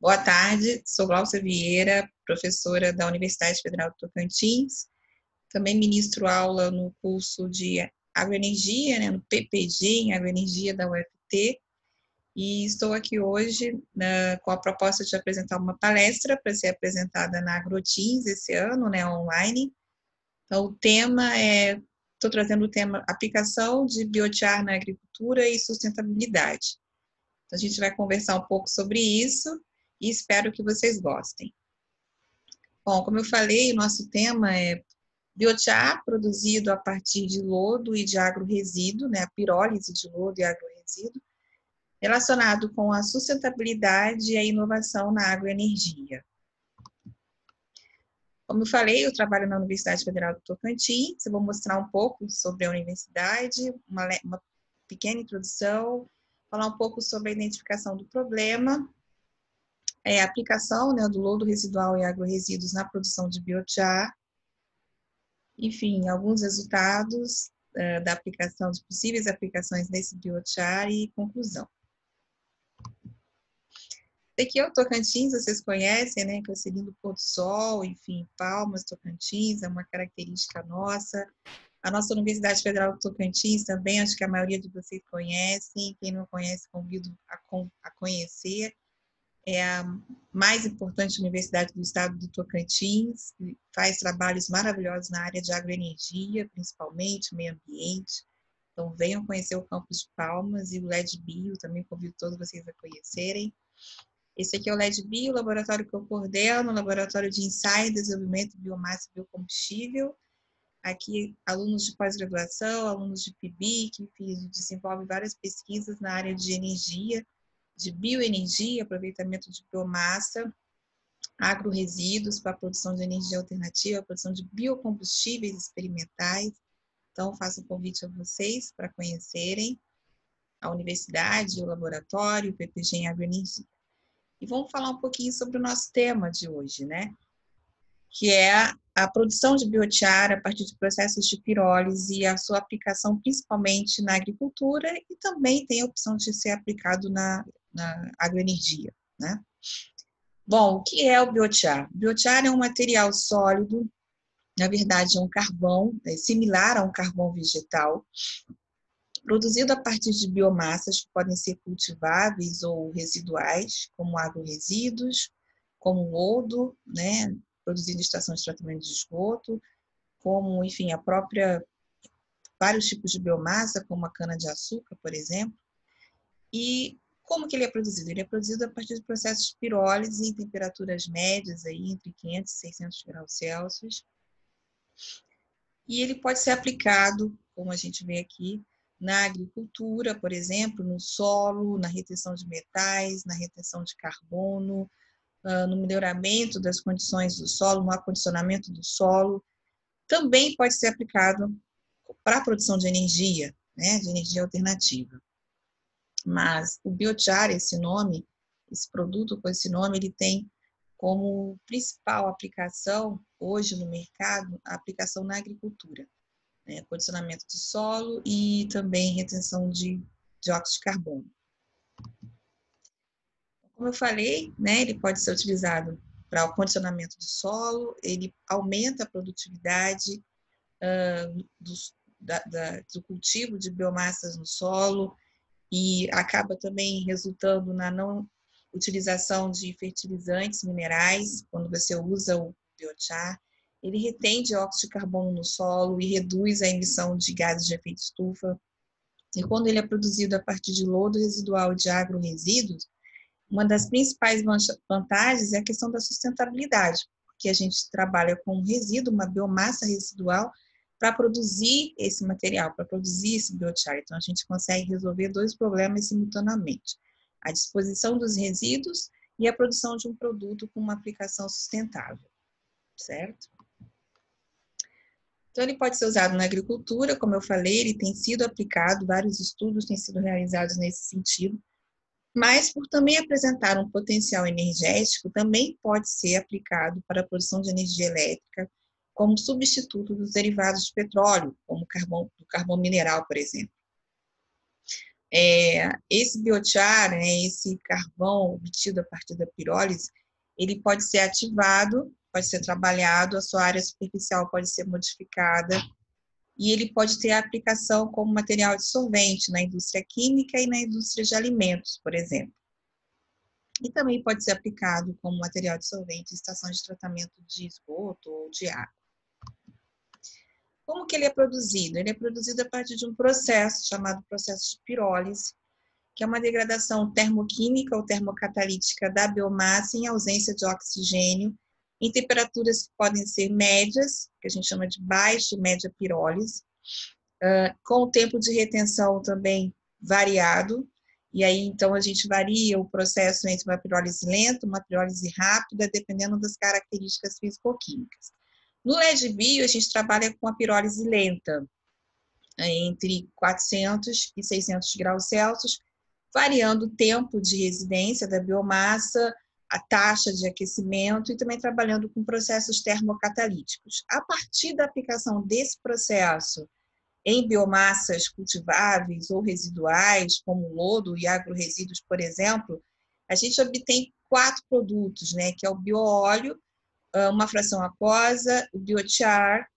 Boa tarde, sou Glaucia Vieira, professora da Universidade Federal do Tocantins. Também ministro aula no curso de agroenergia, no PPG, em agroenergia da UFT. E estou aqui hoje com a proposta de apresentar uma palestra para ser apresentada na AgroTeams esse ano, online. Então, estou trazendo o tema aplicação de biochar na agricultura e sustentabilidade. Então, a gente vai conversar um pouco sobre isso e espero que vocês gostem. Bom, como eu falei, o nosso tema é biochar produzido a partir de lodo e de agroresíduo, a pirólise de lodo e agroresíduo, relacionado com a sustentabilidade e a inovação na agroenergia. Como eu falei, eu trabalho na Universidade Federal do Tocantins, eu vou mostrar um pouco sobre a universidade, uma pequena introdução, falar um pouco sobre a identificação do problema, a aplicação do lodo residual e agroresíduos na produção de biochar, enfim, alguns resultados da aplicação, de possíveis aplicações desse biochar e conclusão. Aqui é o Tocantins, vocês conhecem, que é o seguindo o pôr do sol, enfim, Palmas, Tocantins, é uma característica nossa. A nossa Universidade Federal do Tocantins também, acho que a maioria de vocês conhecem, quem não conhece, convido a conhecer. É a mais importante universidade do estado do Tocantins, faz trabalhos maravilhosos na área de agroenergia, principalmente, meio ambiente. Então, venham conhecer o campus de Palmas e o LED Bio, também convido todos vocês a conhecerem. Esse aqui é o LED Bio, o laboratório que eu coordeno, o laboratório de ensaio e desenvolvimento de biomassa e biocombustível. Aqui, alunos de pós-graduação, alunos de PIBIC, que desenvolvem várias pesquisas na área de energia, de bioenergia, aproveitamento de biomassa, agroresíduos para a produção de energia alternativa, a produção de biocombustíveis experimentais. Então, faço um convite a vocês para conhecerem a universidade, o laboratório, o PPG em agroenergia. E vamos falar um pouquinho sobre o nosso tema de hoje, que é a produção de biochar a partir de processos de pirólise e a sua aplicação principalmente na agricultura e também tem a opção de ser aplicado na agroenergia, Bom, o que é o biochar? O biochar é um material sólido, na verdade é um carvão, similar a um carvão vegetal, produzido a partir de biomassas que podem ser cultiváveis ou residuais, como agroresíduos, como lodo, produzido em estação de tratamento de esgoto, como, enfim, vários tipos de biomassa, como a cana-de-açúcar, por exemplo. E como que ele é produzido? Ele é produzido a partir de processos de pirólise em temperaturas médias, aí, entre 500 e 600 graus Celsius. E ele pode ser aplicado, como a gente vê aqui, na agricultura, por exemplo, no solo, na retenção de metais, na retenção de carbono, no melhoramento das condições do solo, no acondicionamento do solo. Também pode ser aplicado para a produção de energia, de energia alternativa. Mas o biochar, esse produto com esse nome, ele tem como principal aplicação, hoje no mercado, a aplicação na agricultura. Condicionamento de solo e também retenção de dióxido de carbono. Como eu falei, ele pode ser utilizado para o condicionamento do solo, ele aumenta a produtividade do cultivo de biomassas no solo e acaba também resultando na não utilização de fertilizantes minerais, quando você usa o biochar. Ele retém dióxido de carbono no solo e reduz a emissão de gases de efeito estufa. E quando ele é produzido a partir de lodo residual e de agroresíduos, uma das principais vantagens é a questão da sustentabilidade, porque a gente trabalha com um resíduo, uma biomassa residual, para produzir esse material, para produzir esse biochar. Então, a gente consegue resolver dois problemas simultaneamente: a disposição dos resíduos e a produção de um produto com uma aplicação sustentável, certo? Então, ele pode ser usado na agricultura, como eu falei, ele tem sido aplicado, vários estudos têm sido realizados nesse sentido, mas por também apresentar um potencial energético, também pode ser aplicado para a produção de energia elétrica como substituto dos derivados de petróleo, como do carvão mineral, por exemplo. Esse biochar, né, esse carvão obtido a partir da pirólise, ele pode ser ativado, pode ser trabalhado, a sua área superficial pode ser modificada, e ele pode ter aplicação como material dissolvente na indústria química e na indústria de alimentos, por exemplo. E também pode ser aplicado como material dissolvente em estações de tratamento de esgoto ou de água. Como que ele é produzido? Ele é produzido a partir de um processo chamado processo de pirólise, que é uma degradação termoquímica ou termocatalítica da biomassa em ausência de oxigênio, em temperaturas que podem ser médias, que a gente chama de baixa e média pirólise, com o tempo de retenção também variado, e aí então a gente varia o processo entre uma pirólise lenta, uma pirólise rápida, dependendo das características físico-químicas. No LED Bio, a gente trabalha com a pirólise lenta, entre 400 e 600 graus Celsius, variando o tempo de residência da biomassa, a taxa de aquecimento e também trabalhando com processos termocatalíticos. A partir da aplicação desse processo em biomassas cultiváveis ou residuais, como lodo e agroresíduos, por exemplo, a gente obtém 4 produtos, né, que é o bioóleo, uma fração aquosa, o biochar,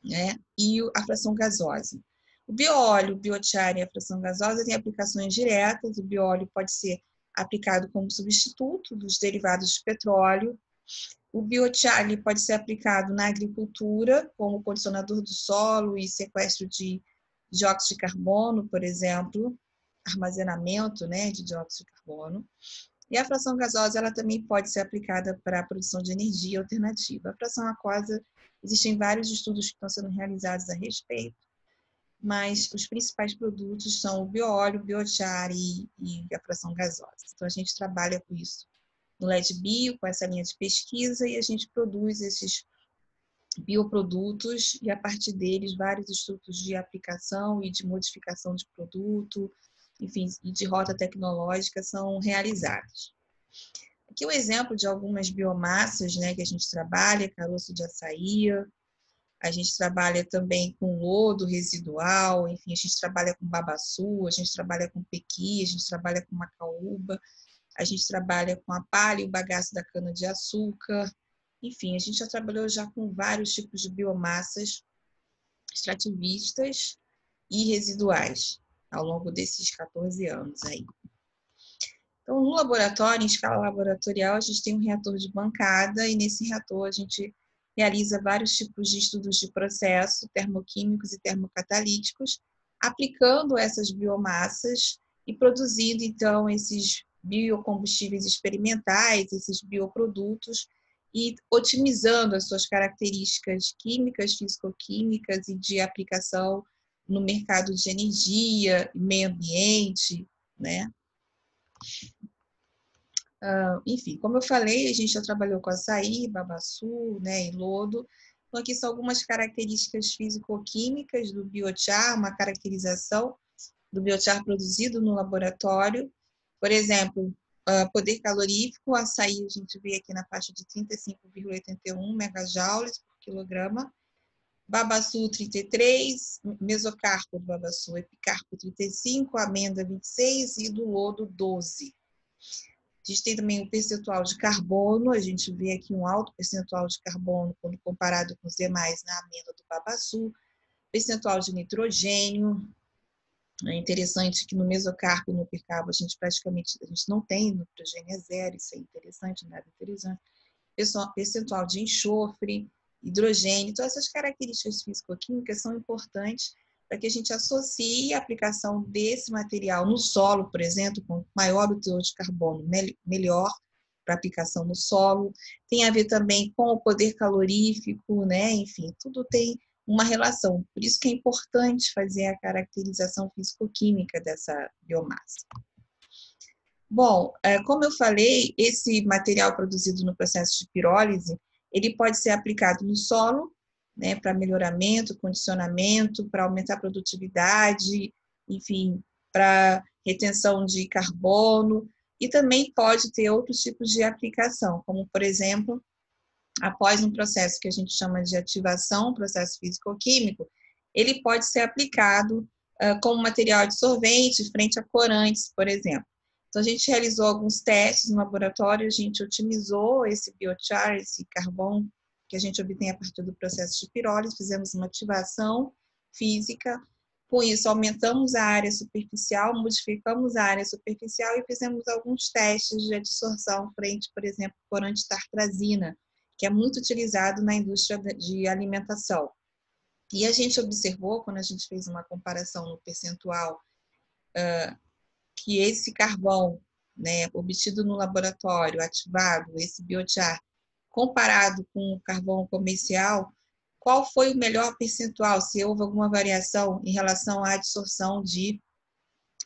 né, e a fração gasosa. O bioóleo, o biochar e a fração gasosa têm aplicações diretas. O bioóleo pode ser aplicado como substituto dos derivados de petróleo. O biochar pode ser aplicado na agricultura, como condicionador do solo e sequestro de dióxido de carbono, por exemplo, armazenamento, né, de dióxido de carbono. E a fração gasosa ela também pode ser aplicada para a produção de energia alternativa. A fração aquosa, existem vários estudos que estão sendo realizados a respeito, mas os principais produtos são o bioóleo, o biochar e a fração gasosa. Então, a gente trabalha com isso no LED Bio, com essa linha de pesquisa, e a gente produz esses bioprodutos e, a partir deles, vários estudos de aplicação e de modificação de produto, enfim, e de rota tecnológica são realizados. Aqui o exemplo de algumas biomassas, né, que a gente trabalha, caroço de açaí, a gente trabalha também com lodo residual, enfim, a gente trabalha com babaçu, a gente trabalha com pequi, a gente trabalha com macaúba, a gente trabalha com a palha e o bagaço da cana-de-açúcar, enfim, a gente já trabalhou já com vários tipos de biomassas extrativistas e residuais ao longo desses 14 anos aí. Então, no laboratório, em escala laboratorial, a gente tem um reator de bancada e nesse reator a gente realiza vários tipos de estudos de processo, termoquímicos e termocatalíticos, aplicando essas biomassas e produzindo, então, esses biocombustíveis experimentais, esses bioprodutos, e otimizando as suas características químicas, físico-químicas e de aplicação no mercado de energia, meio ambiente, né? Enfim, como eu falei, a gente já trabalhou com açaí, babaçu, né, e lodo. Então, aqui são algumas características físico-químicas do biochar, uma caracterização do biochar produzido no laboratório. Por exemplo, poder calorífico, o açaí a gente vê aqui na faixa de 35,81 megajoules por quilograma, babaçu 33, mesocarpo do babaçu, epicarpo 35, amêndoa 26 e do lodo 12. A gente tem também o percentual de carbono, a gente vê aqui um alto percentual de carbono quando comparado com os demais na amêndoa do babaçu, percentual de nitrogênio. É interessante que no mesocarpo e no epicarpo a gente não tem nitrogênio, é zero, isso é interessante, nada interessante. Percentual de enxofre, hidrogênio, então essas características físico-químicas são importantes para que a gente associe a aplicação desse material no solo, por exemplo, com maior o teor de carbono, melhor para aplicação no solo. Tem a ver também com o poder calorífico, né? Enfim, tudo tem uma relação. Por isso que é importante fazer a caracterização físico-química dessa biomassa. Bom, como eu falei, esse material produzido no processo de pirólise, ele pode ser aplicado no solo, né, para melhoramento, condicionamento, para aumentar a produtividade, enfim, para retenção de carbono, e também pode ter outros tipos de aplicação, como, por exemplo, após um processo que a gente chama de ativação, processo físico-químico, ele pode ser aplicado como material dissolvente frente a corantes, por exemplo. Então, a gente realizou alguns testes no laboratório, a gente otimizou esse biochar, esse carvão que a gente obtém a partir do processo de pirólise, fizemos uma ativação física, com isso aumentamos a área superficial, modificamos a área superficial e fizemos alguns testes de adsorção frente, por exemplo, ao corante tartrazina, que é muito utilizado na indústria de alimentação. E a gente observou, quando a gente fez uma comparação no percentual, que esse carvão, né, obtido no laboratório, ativado, esse biochar, comparado com o carvão comercial, qual foi o melhor percentual, se houve alguma variação em relação à adsorção de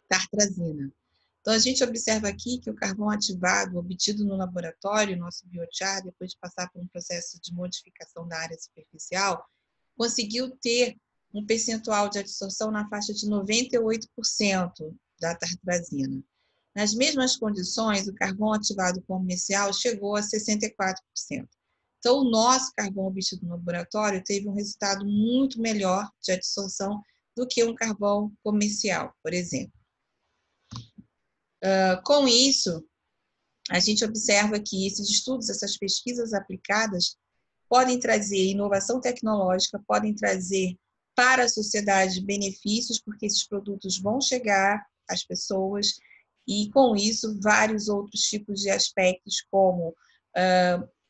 tartrazina. Então, a gente observa aqui que o carvão ativado, obtido no laboratório, nosso biochar, depois de passar por um processo de modificação da área superficial, conseguiu ter um percentual de adsorção na faixa de 98% da tartrazina. Nas mesmas condições, o carvão ativado comercial chegou a 64%. Então, o nosso carvão obtido no laboratório teve um resultado muito melhor de adsorção do que um carvão comercial, por exemplo. Com isso, a gente observa que esses estudos, essas pesquisas aplicadas, podem trazer inovação tecnológica, podem trazer para a sociedade benefícios, porque esses produtos vão chegar às pessoas, e com isso, vários outros tipos de aspectos, como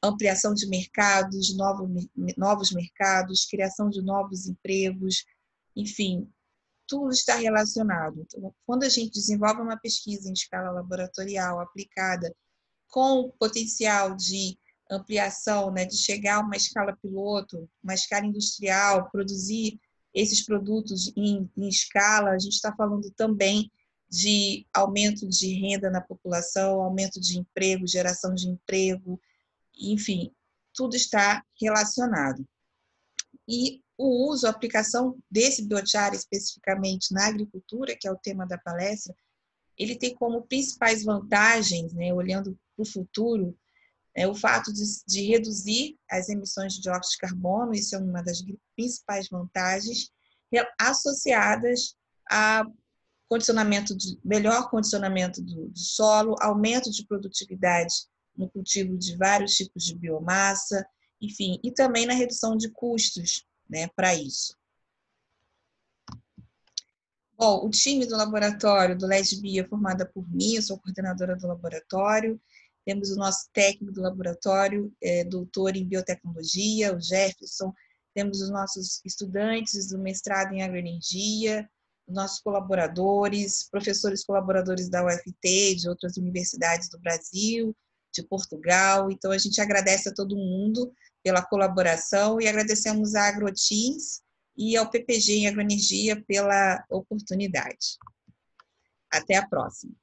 ampliação de mercados, novos mercados, criação de novos empregos, enfim, tudo está relacionado. Então, quando a gente desenvolve uma pesquisa em escala laboratorial aplicada com potencial de ampliação, né, de chegar a uma escala piloto, uma escala industrial, produzir esses produtos em escala, a gente está falando também de aumento de renda na população, aumento de emprego, geração de emprego, enfim, tudo está relacionado. E o uso, a aplicação desse biochar especificamente na agricultura, que é o tema da palestra, ele tem como principais vantagens, né, olhando para o futuro, o fato de reduzir as emissões de dióxido de carbono, isso é uma das principais vantagens, associadas a melhor condicionamento do solo, aumento de produtividade no cultivo de vários tipos de biomassa, enfim, e também na redução de custos, né, para isso. Bom, o time do laboratório do LESBio é formado por mim, eu sou coordenadora do laboratório, temos o nosso técnico do laboratório, doutor em biotecnologia, o Jefferson, temos os nossos estudantes do mestrado em agroenergia, nossos colaboradores, professores colaboradores da UFT, de outras universidades do Brasil, de Portugal. Então, a gente agradece a todo mundo pela colaboração e agradecemos à AgroTeams e ao PPG em Agroenergia pela oportunidade. Até a próxima.